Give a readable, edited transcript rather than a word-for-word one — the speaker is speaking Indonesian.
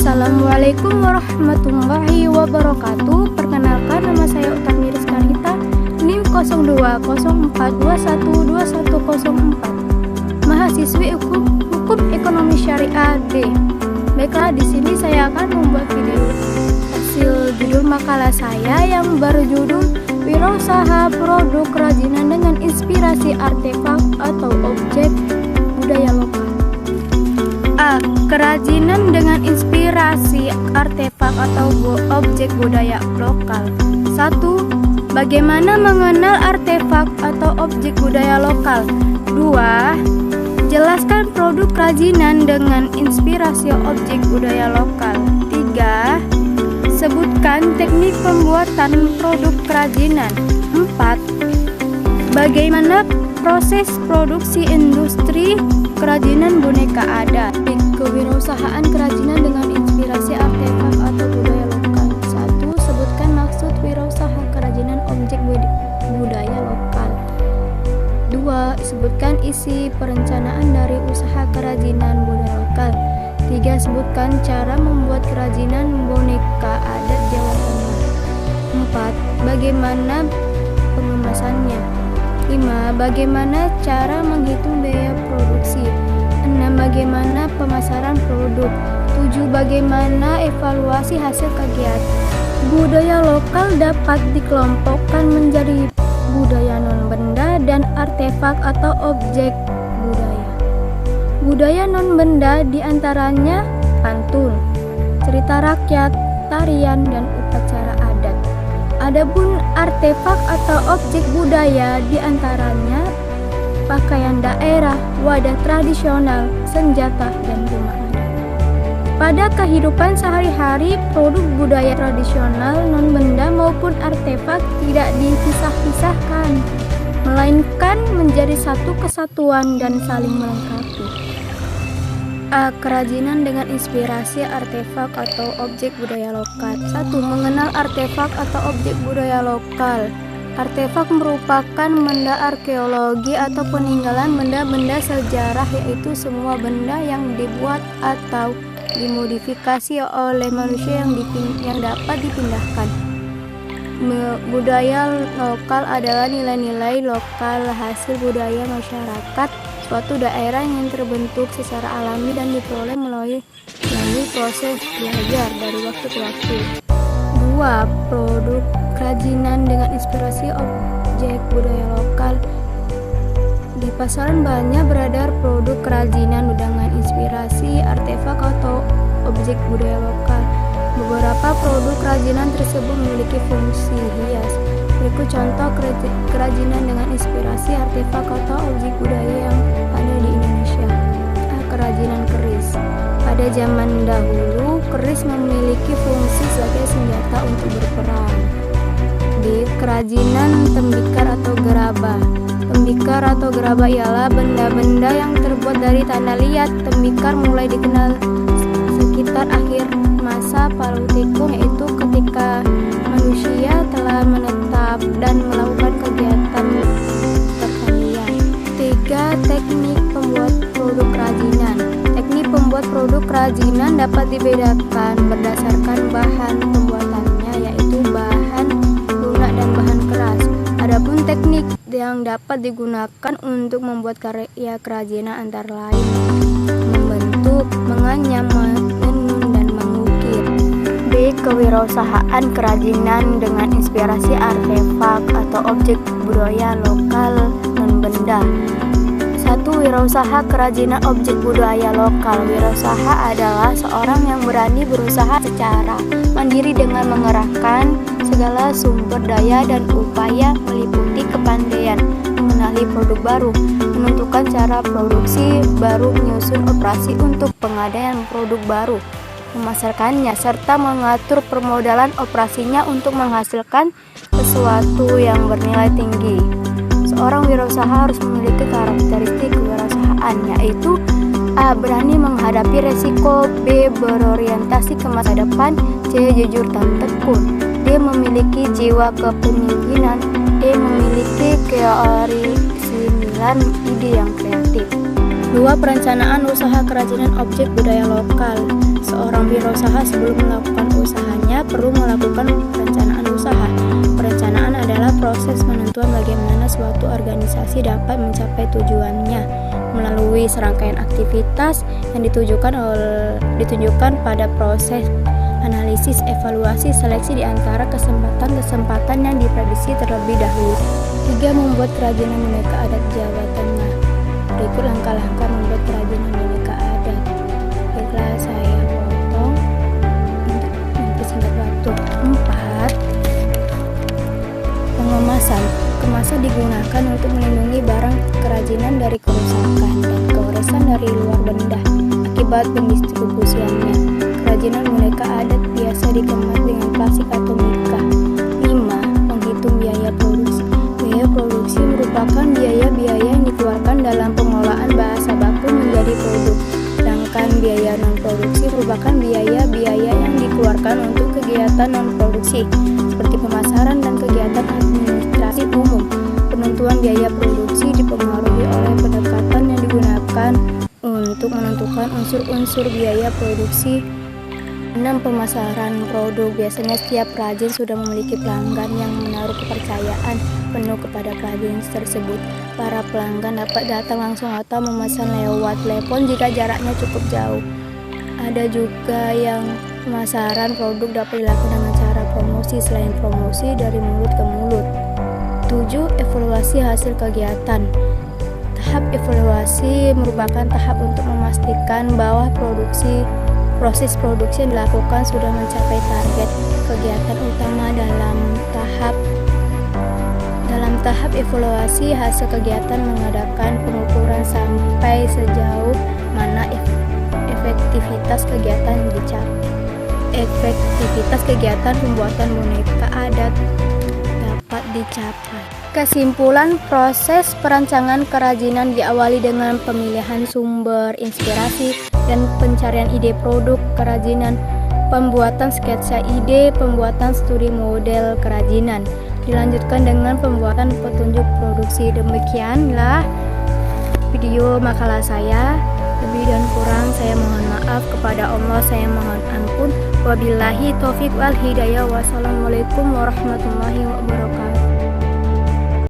Assalamualaikum warahmatullahi wabarakatuh. Perkenalkan, nama saya Utami Rizkanita, NIM 0204212104, mahasiswi Hukum Ekonomi Syariah D. Baiklah, di sini saya akan membuat video hasil judul makalah saya yang berjudul Wirausaha Produk Kerajinan dengan Inspirasi Artefak atau Objek Budaya Lokal. A. Kerajinan dengan inspirasi artefak atau objek budaya lokal. 1. Bagaimana mengenal artefak atau objek budaya lokal. 2. Jelaskan produk kerajinan dengan inspirasi objek budaya lokal. 3. Sebutkan teknik pembuatan produk kerajinan. 4. Bagaimana proses produksi industri kerajinan boneka adat. Kewirausahaan kerajinan dengan inspirasi artefak atau budaya lokal. 1. Sebutkan maksud wirausaha kerajinan objek budaya lokal. 2. Sebutkan isi perencanaan dari usaha kerajinan budaya lokal. 3. Sebutkan cara membuat kerajinan boneka adat Jawa Tengah. 4. Bagaimana pengemasannya. 5. Bagaimana cara menghitung biaya produksi. 6. Bagaimana pemasaran produk. 7. Bagaimana evaluasi hasil kegiatan. Budaya lokal dapat dikelompokkan menjadi budaya non-benda dan artefak atau objek budaya. Budaya non-benda diantaranya pantun, cerita rakyat, tarian, dan upacara adat. Adapun artefak atau objek budaya diantaranya pakaian daerah, wadah tradisional, senjata, dan rumah adat. Pada kehidupan sehari-hari, produk budaya tradisional, non-benda maupun artefak tidak dipisah-pisahkan, melainkan menjadi satu kesatuan dan saling melengkapi. A. Kerajinan dengan inspirasi artefak atau objek budaya lokal. 1. Mengenal artefak atau objek budaya lokal. Artefak merupakan benda arkeologi atau peninggalan benda-benda sejarah, yaitu semua benda yang dibuat atau dimodifikasi oleh manusia yang dapat dipindahkan. Budaya lokal adalah nilai-nilai lokal hasil budaya masyarakat suatu daerah yang terbentuk secara alami dan diperoleh melalui proses belajar dari waktu ke waktu. 2. Produk kerajinan dengan inspirasi objek budaya lokal. Di pasaran banyak beredar produk kerajinan dengan inspirasi artefak atau objek budaya lokal. Beberapa produk kerajinan tersebut memiliki fungsi hias. Berikut contoh kerajinan dengan inspirasi artefak atau objek budaya yang ada di Indonesia. A. Kerajinan keris. Pada zaman dahulu, keris memiliki fungsi sebagai senjata untuk berperang. B. Kerajinan tembikar atau gerabah. Tembikar atau gerabah ialah benda-benda yang terbuat dari tanah liat. Tembikar mulai dikenal sekitar akhir masa Paleozoikum, yaitu ketika manusia telah menetap dan melakukan kegiatan pertanian. 3. Teknik pembuat produk kerajinan. Teknik pembuat produk kerajinan dapat dibedakan berdasarkan bahan pembuatannya, yaitu bahan lunak dan bahan keras. Adapun teknik yang dapat digunakan untuk membuat karya kerajinan antara lain membentuk, menganyam, menenun, dan mengukir. B. Kewirausahaan kerajinan dengan inspirasi artefak atau objek budaya lokal non-benda. 1. Wirausaha kerajinan objek budaya lokal. Wirausaha adalah seorang yang berani berusaha secara mandiri dengan mengerahkan segala sumber daya dan upaya meliputi kepandaian mengenali produk baru, menentukan cara produksi baru, menyusun operasi untuk pengadaan produk baru, memasarkannya, serta mengatur permodalan operasinya untuk menghasilkan sesuatu yang bernilai tinggi. Seorang wirausaha harus memiliki karakteristik kewirausahaan, yaitu A. Berani menghadapi resiko. B. Berorientasi ke masa depan. C. Jujur dan tekun. D. Memiliki jiwa kepemimpinan. E. Memiliki keorisinil ide yang kreatif. 2. Perencanaan usaha kerajinan objek budaya lokal. Seorang wirausaha sebelum melakukan usahanya perlu melakukan perencanaan usaha. Perencanaan adalah proses penentuan bagaimana suatu organisasi dapat mencapai tujuannya melalui serangkaian aktivitas yang ditunjukkan pada proses analisis, evaluasi, seleksi di antara kesempatan-kesempatan yang diprediksi terlebih dahulu. 3. Membuat kerajinan boneka adat Jawa Tengah. Berikut langkah-langkah membuat kerajinan boneka adat. Baiklah, saya potong untuk mempersingkat waktu. 4. Pengemasan. Kemasan digunakan untuk melindungi barang kerajinan dari kerusakan dan keoresan dari luar benda akibat pendistribusiannya. Kerajinan boneka adat biasa dikemas dengan plastik atau mika. 5. Menghitung biaya produksi. Biaya produksi merupakan biaya-biaya yang dikeluarkan dalam pengolahan bahasa baku menjadi produk. Sedangkan biaya non-produksi merupakan biaya-biaya yang dikeluarkan untuk kegiatan non-produksi seperti pemasaran dan kegiatan administrasi umum. Penentuan biaya produksi dipengaruhi oleh pendekatan yang digunakan untuk menentukan unsur-unsur biaya produksi. 6. Pemasaran produk. Biasanya setiap perajin sudah memiliki pelanggan yang menaruh kepercayaan penuh kepada perajin tersebut. Para pelanggan dapat datang langsung atau memesan lewat telepon jika jaraknya cukup jauh. Ada juga yang pemasaran produk dapat dilakukan dengan cara promosi selain promosi dari mulut ke mulut. 7. Evaluasi hasil kegiatan. Tahap evaluasi merupakan tahap untuk memastikan bahwa proses produksi yang dilakukan sudah mencapai target. Kegiatan utama dalam tahap evaluasi hasil kegiatan mengadakan pengukuran sampai sejauh mana efektivitas kegiatan dicapai. Efektivitas kegiatan pembuatan boneka adat dapat dicapai. Kesimpulan, proses perancangan kerajinan diawali dengan pemilihan sumber inspirasi dan pencarian ide produk kerajinan, pembuatan sketsa ide, pembuatan studi model kerajinan, dilanjutkan dengan pembuatan petunjuk produksi. Demikianlah video makalah saya. Lebih dan kurang saya mohon maaf, kepada Allah saya mohon ampun. Wabillahi taufiq wal hidayah. Wassalamualaikum warahmatullahi wabarakatuh.